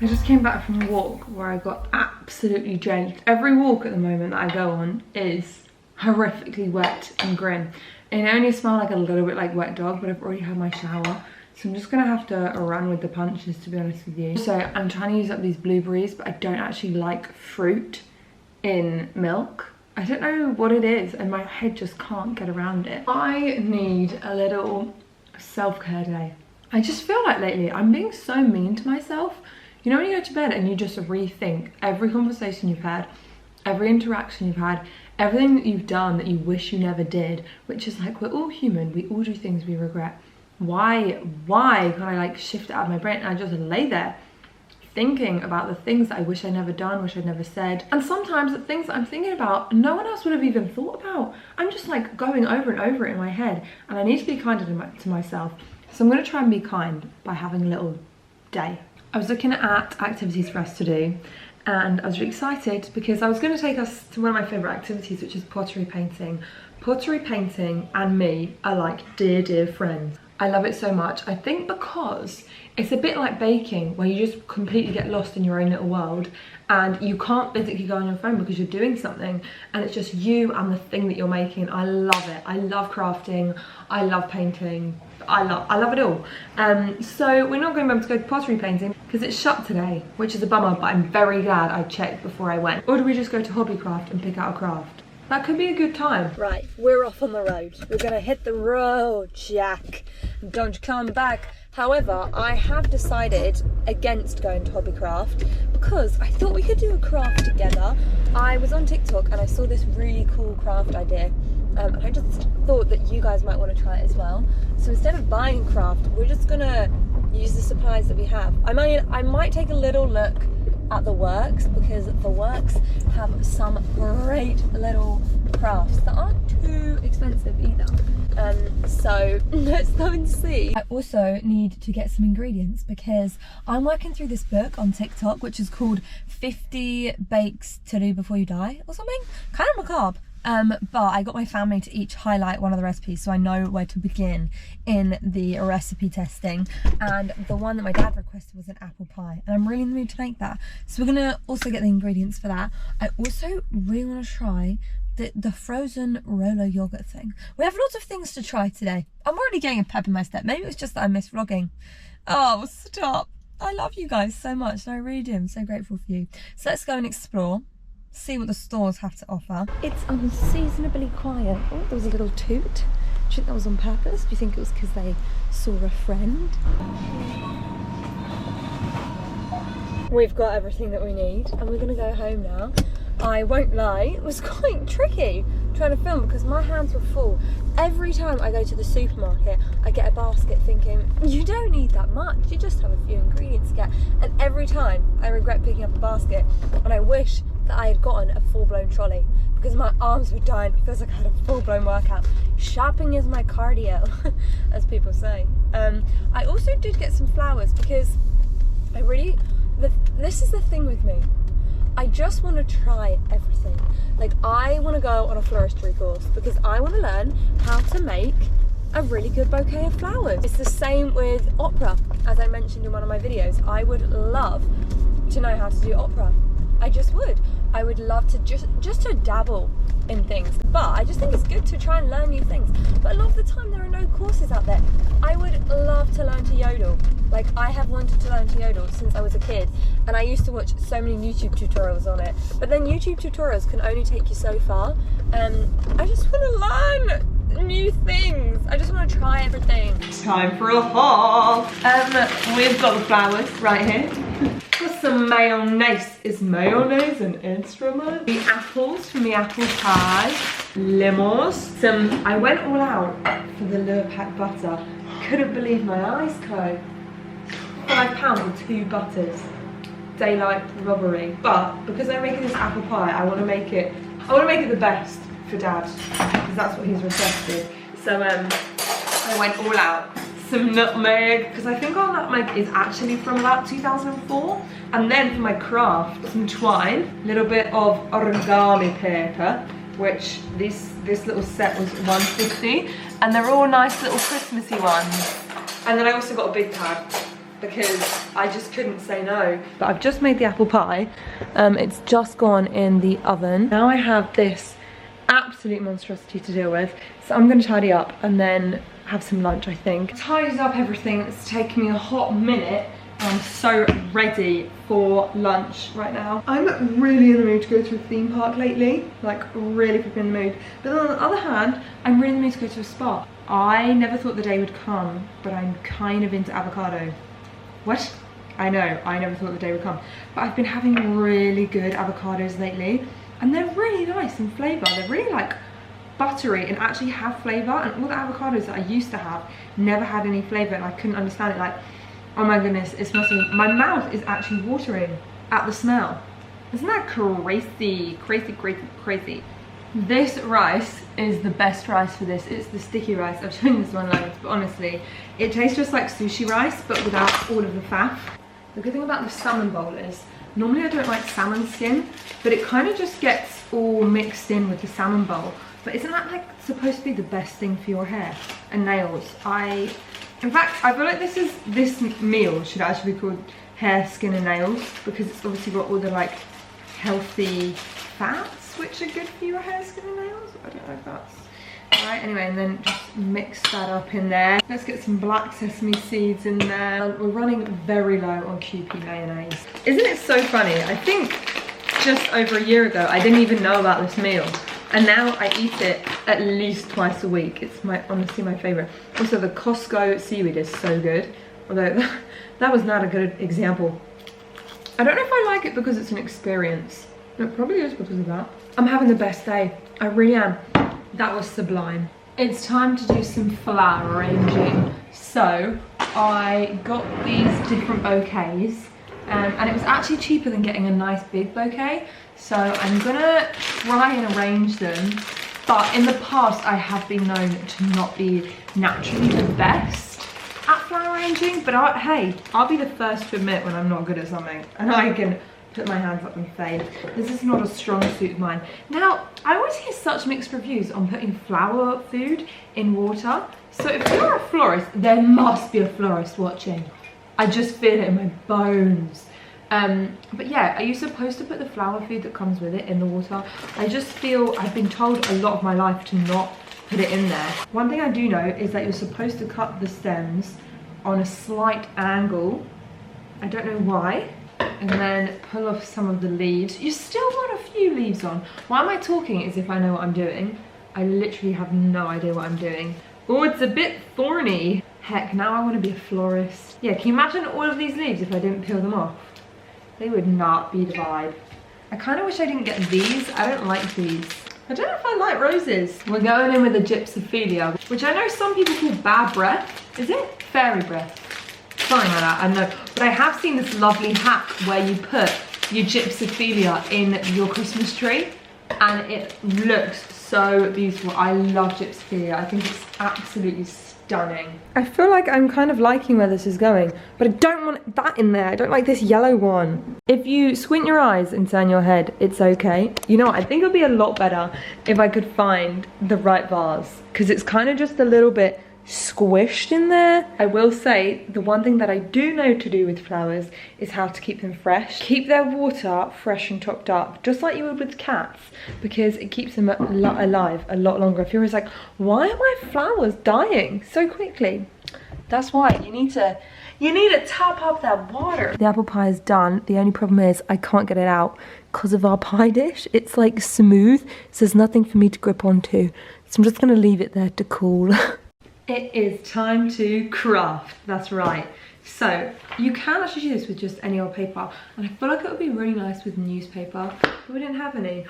I just came back from a walk where I got absolutely drenched. Every walk at the moment that I go on is horrifically wet and grim. And I only smell like a little bit like wet dog, but I've already had my shower. So I'm just gonna have to run with the punches, to be honest with you. So I'm trying to use up these blueberries, but I don't actually like fruit in milk. I don't know what it is, and my head just can't get around it. I need a little self-care day. I just feel like lately I'm being so mean to myself. You know when you go to bed and you just rethink every conversation you've had, every interaction you've had, everything that you've done that you wish you never did, which is like, we're all human, we all do things we regret. Why can't I like shift it out of my brain and I just lay there thinking about the things that I wish I'd never done, wish I'd never said. And sometimes the things that I'm thinking about, no one else would have even thought about. I'm just like going over and over it in my head, and I need to be kinder to myself. So I'm gonna try and be kind by having a little day. I was looking at activities for us to do, and I was really excited because I was going to take us to one of my favourite activities, which is pottery painting. Pottery painting and me are like dear friends. I love it so much. I think because it's a bit like baking, where you just completely get lost in your own little world and you can't physically go on your phone because you're doing something, and it's just you and the thing that you're making. I love it. I love crafting. I love painting. I love it all. So we're not going to be able to go to pottery painting because it's shut today, which is a bummer, but I'm very glad I checked before I went. Or do we just go to Hobbycraft and pick out a craft? That could be a good time. Right, we're off on the road. We're gonna hit the road, Jack. Don't come back. However, I have decided against going to Hobbycraft because I thought we could do a craft together. I was on TikTok and I saw this really cool craft idea. And I just thought that you guys might want to try it as well. So instead of buying craft, we're just gonna use the supplies that we have. I might take a little look at the works, because the works have some great little crafts that aren't too expensive either. So let's go and see. I also need to get some ingredients because I'm working through this book on TikTok, which is called 50 Bakes to Do Before You Die or something. Kind of macabre. But I got my family to each highlight one of the recipes so I know where to begin in the recipe testing, and the one that my dad requested was an apple pie, and I'm really in the mood to make that. So we're gonna also get the ingredients for that. I also really want to try the frozen Rolo yogurt thing. We have lots of things to try today. I'm already getting a pep in my step. Maybe it was just that I missed vlogging. Oh, stop. I love you guys so much, and I really do. I'm so grateful for you. So let's go and explore. See what the stores have to offer. It's unseasonably quiet. Oh, there was a little toot. Do you think that was on purpose? Do you think it was because they saw a friend? We've got everything that we need and we're gonna go home now. I won't lie, it was quite tricky trying to film because my hands were full. Every time I go to the supermarket, I get a basket thinking, you don't need that much, you just have a few ingredients to get. And every time I regret picking up a basket, and I wish that I had gotten a full-blown trolley because my arms were dying. It feels like I had a full-blown workout. Shopping is my cardio, as people say. I also did get some flowers because this is the thing with me. I just want to try everything. Like, I want to go on a floristry course because I want to learn how to make a really good bouquet of flowers. It's the same with opera, as I mentioned in one of my videos. I would love to know how to do opera. I just would. I would love to just to dabble in things, but I just think it's good to try and learn new things. But a lot of the time there are no courses out there. I would love to learn to yodel. Like, I have wanted to learn to yodel since I was a kid, and I used to watch so many YouTube tutorials on it, but then YouTube tutorials can only take you so far. I just want to learn new things. I just want to try everything. Time for a haul. We've got the flowers right here. Got some mayonnaise. Is mayonnaise an instrument? The apples from the apple pie. Limos. I went all out for the Lure Pack butter. Couldn't believe my eyes, Chloe. £5 for 2 butters. Daylight robbery. But because I'm making this apple pie, I want to make it the best for Dad, because that's what he's requested. So I went all out. Some nutmeg, because I think our nutmeg is actually from about 2004. And then for my craft, some twine, a little bit of origami paper, which this little set was £1.50, and they're all nice little Christmassy ones. And then I also got a big pad because I just couldn't say no. But I've just made the apple pie. It's just gone in the oven. Now I have this absolute monstrosity to deal with. So I'm gonna tidy up and then have some lunch, I think. Tidied up everything. It's taken me a hot minute. I'm so ready for lunch right now. I'm really in the mood to go to a theme park lately. Like, really in the mood. But on the other hand, I'm really in the mood to go to a spa. I never thought the day would come, but I'm kind of into avocado. What? I know, I never thought the day would come. But I've been having really good avocados lately. And they're really nice in flavour. They're really like buttery and actually have flavour. And all the avocados that I used to have never had any flavour, and I couldn't understand it. Like, oh my goodness, it smells so good. My mouth is actually watering at the smell. Isn't that crazy? Crazy, crazy, crazy. This rice is the best rice for this. It's the sticky rice. I've shown this one loads, but honestly, it tastes just like sushi rice, but without all of the faff. The good thing about the salmon bowl is, normally I don't like salmon skin, but it kind of just gets all mixed in with the salmon bowl. But isn't that like supposed to be the best thing for your hair and nails? In fact, I feel like this meal should actually be called hair, skin and nails, because it's obviously got all the like healthy fats which are good for your hair, skin and nails. I don't know if that's right. Anyway, and then just mix that up in there. Let's get some black sesame seeds in there. We're running very low on QP mayonnaise. Isn't it so funny? I think just over a year ago I didn't even know about this meal, and now I eat it at least twice a week. It's honestly my favourite. Also, the Costco seaweed is so good, although that was not a good example. I don't know if I like it because it's an experience. It probably is because of that. I'm having the best day. I really am. That was sublime. It's time to do some flower arranging. So I got these different bouquets, and it was actually cheaper than getting a nice big bouquet. So I'm gonna try and arrange them. But in the past, I have been known to not be naturally the best at flower arranging. But hey, I'll be the first to admit when I'm not good at something, and I can put my hands up and say, this is not a strong suit of mine. Now, I always hear such mixed reviews on putting flower food in water. So if you're a florist, there must be a florist watching. I just feel it in my bones. But yeah, are you supposed to put the flower food that comes with it in the water? I just feel, I've been told a lot of my life to not put it in there. One thing I do know is that you're supposed to cut the stems on a slight angle. I don't know why. And then pull off some of the leaves. You still want a few leaves on. Why am I talking as if I know what I'm doing? I literally have no idea what I'm doing. Oh, it's a bit thorny. Heck, now I want to be a florist. Yeah, can you imagine all of these leaves if I didn't peel them off? They would not be the vibe. I kind of wish I didn't get these. I don't like these. I don't know if I like roses. We're going in with a gypsophilia, which I know some people call bad breath. Is it? Fairy breath. Something like that, I don't know. But I have seen this lovely hack where you put your gypsophilia in your Christmas tree, and it looks so beautiful. I love gypsophilia. I think it's absolutely stunning. I feel like I'm kind of liking where this is going, but I don't want that in there. I don't like this yellow one. If you squint your eyes and turn your head, it's okay. You know what? I think it would be a lot better if I could find the right vase, because it's kind of just a little bit squished in there. I will say the one thing that I do know to do with flowers is how to keep them fresh. Keep their water fresh and topped up, just like you would with cats, because it keeps them alive a lot longer. If you're always like, why are my flowers dying so quickly? That's why you need to top up that water. The apple pie is done. The only problem is I can't get it out because of our pie dish. It's like smooth, so there's nothing for me to grip onto. So I'm just gonna leave it there to cool. It is time to craft, that's right. So, you can actually do this with just any old paper, and I feel like it would be really nice with newspaper, but we didn't have any.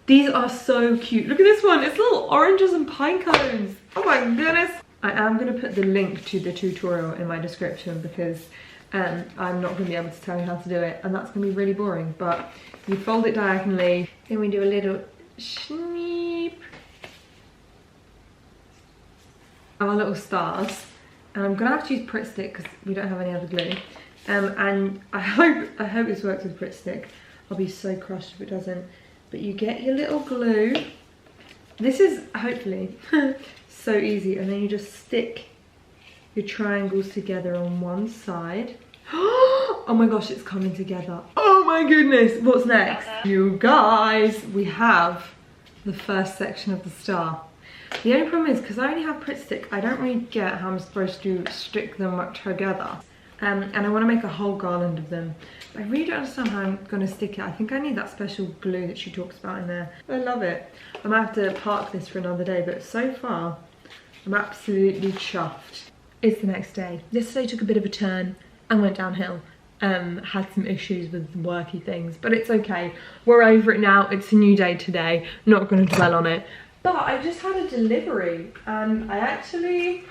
These are so cute. Look at this one, it's little oranges and pine cones. Oh my goodness. I am gonna put the link to the tutorial in my description because I'm not gonna be able to tell you how to do it, and that's gonna be really boring, but you fold it diagonally, then we do a little sneep. Our little stars, and I'm gonna have to use Pritt Stick because we don't have any other glue, and I hope this works with Pritt Stick. I'll be so crushed if it doesn't. But you get your little glue. This is hopefully so easy, and then you just stick your triangles together on one side, Oh my gosh, it's coming together. Oh my goodness, what's next? You guys, we have the first section of the star. The only problem is, because I only have Pritt Stick, I don't really get how I'm supposed to stick them together. And I want to make a whole garland of them. I really don't understand how I'm going to stick it. I think I need that special glue that she talks about in there. I love it. I might have to park this for another day, but so far, I'm absolutely chuffed. It's the next day. Yesterday took a bit of a turn and went downhill. Had some issues with worky things, but it's okay. We're over it now. It's a new day today. Not going to dwell on it. But I just had a delivery and I actually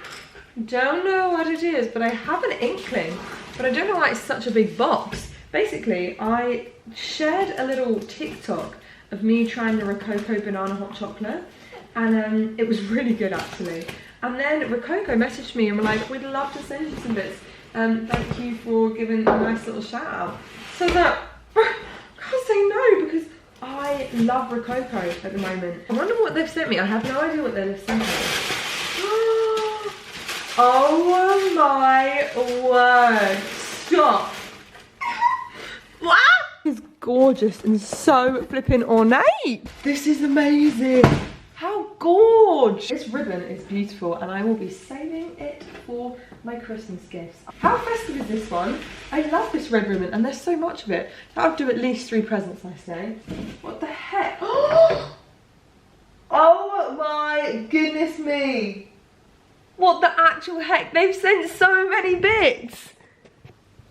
don't know what it is, but I have an inkling, but I don't know why it's such a big box. Basically, I shared a little TikTok of me trying the Rococo banana hot chocolate, and it was really good actually. And then Rococo messaged me and were like, we'd love to send you some bits. Thank you for giving a nice little shout out. So that, I can't say no because I love Rococo at the moment. I wonder what they've sent me. I have no idea what they've sent me. Oh my word. Stop. What? It's gorgeous and so flipping ornate. This is amazing. How gorgeous. This ribbon is beautiful and I will be saving it for my Christmas gifts. How festive is this one? I love this red ribbon and there's so much of it. That'll do at least 3 presents, I say. What the heck? Oh my goodness me. What the actual heck? They've sent so many bits.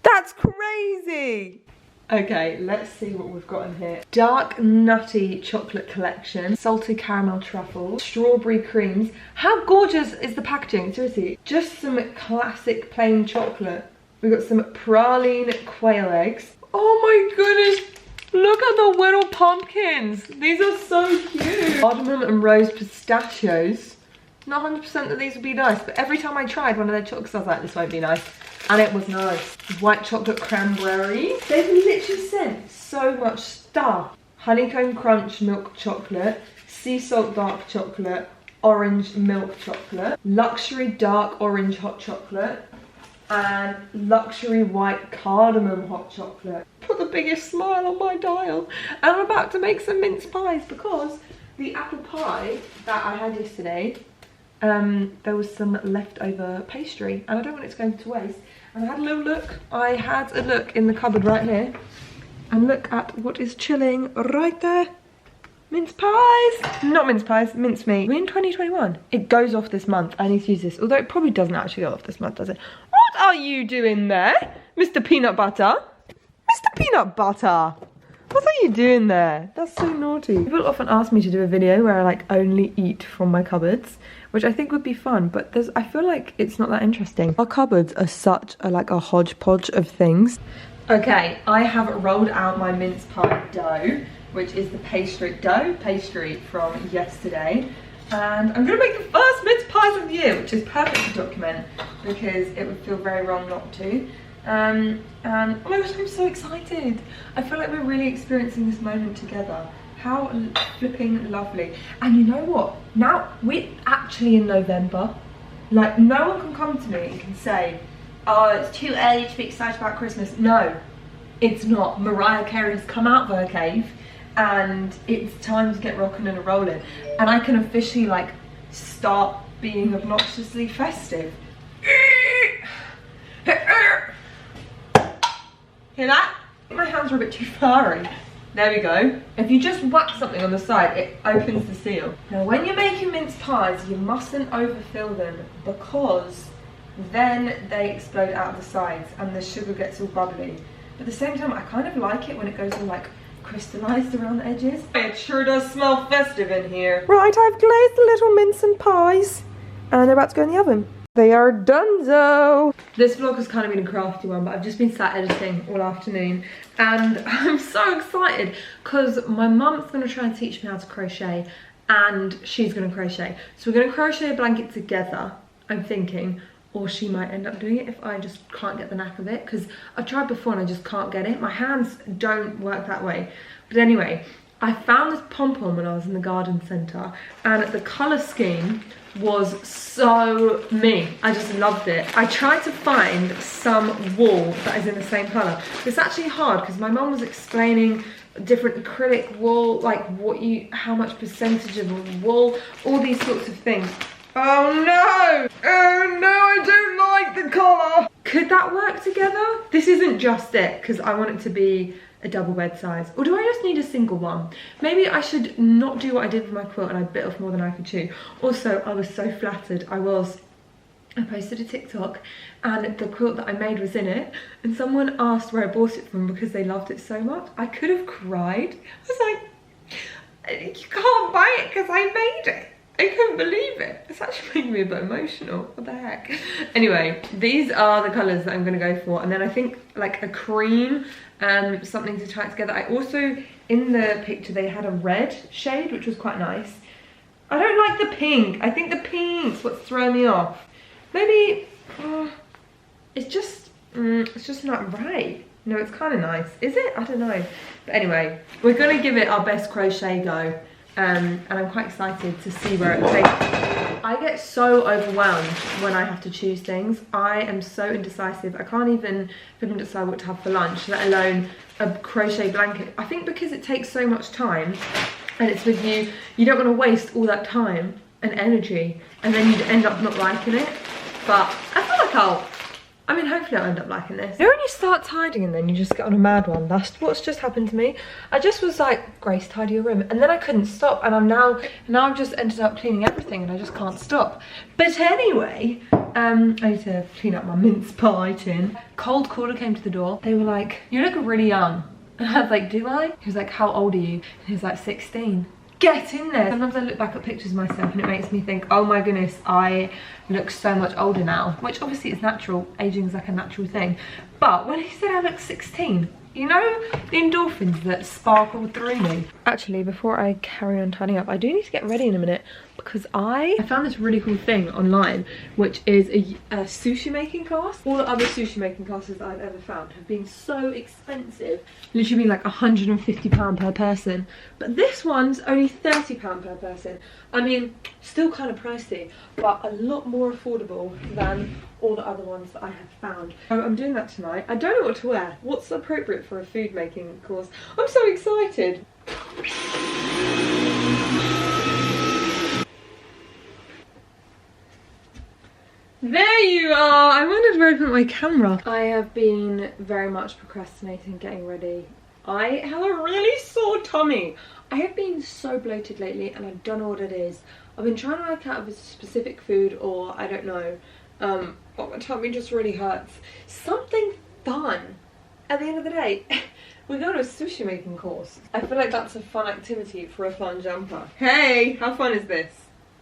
That's crazy. Okay, let's see what we've got in here. Dark nutty chocolate collection, salted caramel truffles, strawberry creams. How gorgeous is the packaging? Seriously, just some classic plain chocolate. We've got some praline quail eggs. Oh my goodness, look at the little pumpkins. These are so cute. Cardamom and rose pistachios. Not 100% that these would be nice, but every time I tried one of their chocolates, I was like, this won't be nice. And it was nice. White chocolate cranberry. They've literally sent so much stuff. Honeycomb crunch milk chocolate, sea salt dark chocolate, orange milk chocolate, luxury dark orange hot chocolate, and luxury white cardamom hot chocolate. Put the biggest smile on my dial. And I'm about to make some mince pies because the apple pie that I had yesterday, there was some leftover pastry and I don't want it to go to waste. And I had a little look. I had a look in the cupboard right here. And look at what is chilling right there. Mince pies. Not mince pies, mince meat. We're in 2021. It goes off this month. I need to use this. Although it probably doesn't actually go off this month, does it? What are you doing there, Mr. Peanut Butter? Mr. Peanut Butter. What are you doing there? That's so naughty. People often ask me to do a video where I like only eat from my cupboards, which I think would be fun, but I feel like it's not that interesting. Our cupboards are such a hodgepodge of things. Okay, I have rolled out my mince pie dough, which is the pastry from yesterday. And I'm gonna make the first mince pies of the year, which is perfect to document because it would feel very wrong not to. And oh my gosh, I'm so excited. I feel like we're really experiencing this moment together. How flipping lovely. And you know what? Now we're actually in November. Like, no one can come to me and can say, oh, it's too early to be excited about Christmas. No, it's not. Mariah Carey's come out of her cave and it's time to get rocking and rolling. And I can officially like start being obnoxiously festive. Hear that? My hands are a bit too furry. There we go. If you just whack something on the side, it opens the seal. Now when you're making mince pies, you mustn't overfill them because then they explode out of the sides and the sugar gets all bubbly. But at the same time, I kind of like it when it goes all like crystallized around the edges. It sure does smell festive in here. Right, I've glazed the little mince and pies and they're about to go in the oven. They are donezo. This vlog has kind of been a crafty one, but I've just been sat editing all afternoon and I'm so excited because my mum's going to try and teach me how to crochet and she's going to crochet. So we're going to crochet a blanket together, I'm thinking, or she might end up doing it if I just can't get the knack of it because I've tried before and I just can't get it. My hands don't work that way. But anyway, I found this pom-pom when I was in the garden centre, and the colour scheme was so me. I just loved it. I tried to find some wool that is in the same colour. It's actually hard because my mum was explaining different acrylic wool, like how much percentage of wool, all these sorts of things. Oh no! Oh no, I don't like the colour! Could that work together? This isn't just it, because I want it to be a double bed size. Or do I just need a single one? Maybe I should not do what I did with my quilt and I bit off more than I could chew. Also, I was so flattered. I posted a TikTok and the quilt that I made was in it, and someone asked where I bought it from because they loved it so much. I could have cried. I was like, you can't buy it because I made it. I couldn't believe it. It's actually making me a bit emotional. What the heck? Anyway, these are the colours that I'm going to go for. And then I think like a cream and something to tie it together. I also, in the picture, they had a red shade, which was quite nice. I don't like the pink. I think the pink's what's throwing me off. Maybe, it's just not right. No, it's kind of nice. Is it? I don't know. But anyway, we're going to give it our best crochet go. And I'm quite excited to see where it takes. I get so overwhelmed when I have to choose things. I am so indecisive. I can't even decide what to have for lunch, let alone a crochet blanket. I think because it takes so much time and it's with you, you don't want to waste all that time and energy and then you'd end up not liking it. But I feel like hopefully I'll end up liking this. You know when you start tidying and then you just get on a mad one? That's what's just happened to me. I just was like, Grace, tidy your room. And then I couldn't stop. And now I've just ended up cleaning everything and I just can't stop. But anyway, I need to clean up my mince pie tin. Cold caller came to the door. They were like, you look really young. And I was like, do I? He was like, how old are you? And he was like, 16. Get in there. Sometimes I look back at pictures of myself and it makes me think, oh my goodness, I look so much older now, which obviously is natural. Aging is like a natural thing. But when he said I look 16, you know, the endorphins that sparkle through me. Actually, before I carry on tidying up, I do need to get ready in a minute because I found this really cool thing online, which is a sushi making class. All the other sushi making classes that I've ever found have been so expensive, literally been like £150 per person. But this one's only £30 per person. I mean, still kind of pricey, but a lot more affordable than all the other ones that I have found. So I'm doing that tonight. I don't know what to wear. What's appropriate for a food making course? I'm so excited. There you are! I wondered where I put my camera. I have been very much procrastinating getting ready. I have a really sore tummy. I have been so bloated lately and I don't know what it is. I've been trying to work out if it's a specific food or I don't know. But my tummy just really hurts. Something fun. At the end of the day, we go to a sushi making course. I feel like that's a fun activity for a fun jumper. Hey, how fun is this?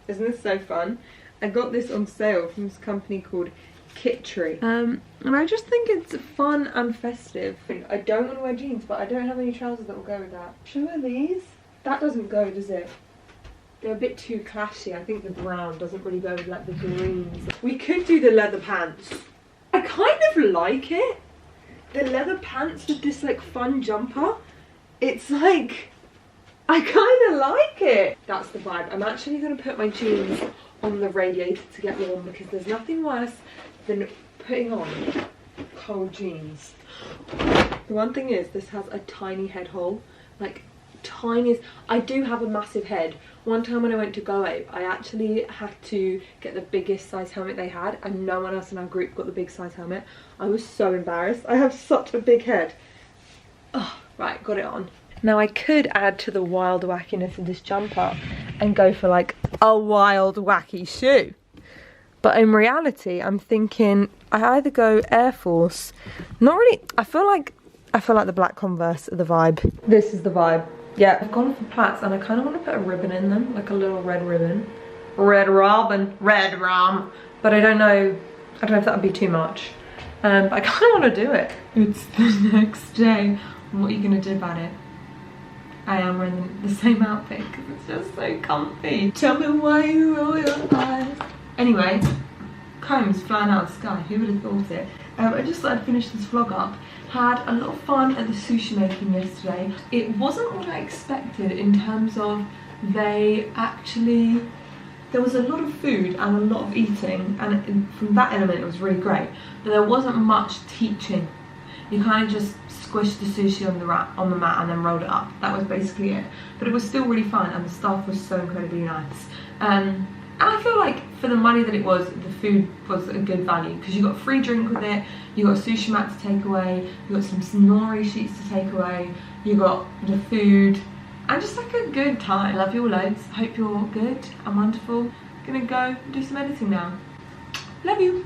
Isn't this so fun? I got this on sale from this company called Kittree. And I just think it's fun and festive. I don't want to wear jeans, but I don't have any trousers that will go with that. Should I wear these? That doesn't go, does it? They're a bit too clashy. I think the brown doesn't really go with like the greens. We could do the leather pants. I kind of like it. The leather pants with this like fun jumper. It's like, I kind of like it. That's the vibe. I'm actually going to put my jeans on the radiator to get warm because there's nothing worse than putting on cold jeans. The one thing is, this has a tiny head hole, like tiniest. I do have a massive head. One time when I went to Go Ape, I actually had to get the biggest size helmet they had and no one else in our group got the big size helmet. I was so embarrassed. I have such a big head. Oh, right, got it on. Now I could add to the wild wackiness of this jumper and go for like a wild wacky shoe. But in reality, I'm thinking I either go Air Force. Not really. I feel like the black Converse are the vibe. This is the vibe. Yeah, I've gone for plaits and I kind of want to put a ribbon in them, like a little red ribbon. Red robin, red rum. But I don't know if that would be too much. But I kind of want to do it. It's the next day. What are you going to do about it? I am wearing the same outfit because it's just so comfy. Tell me why you roll your eyes. Anyway, combs flying out of the sky. Who would have thought it? I just thought I'd finish this vlog up. Had a lot of fun at the sushi making yesterday. It wasn't what I expected in terms of there was a lot of food and a lot of eating, and from that element it was really great, but there wasn't much teaching. You kind of just squished the sushi on the mat and then rolled it up. That was basically it. But it was still really fun, and the staff was so incredibly nice. And I feel like for the money that it was, the food was a good value, because you got a free drink with it, you got a sushi mat to take away, you got some nori sheets to take away, you got the food, and just like a good time. I love you all loads. Hope you're all good and wonderful. Gonna go do some editing now. Love you.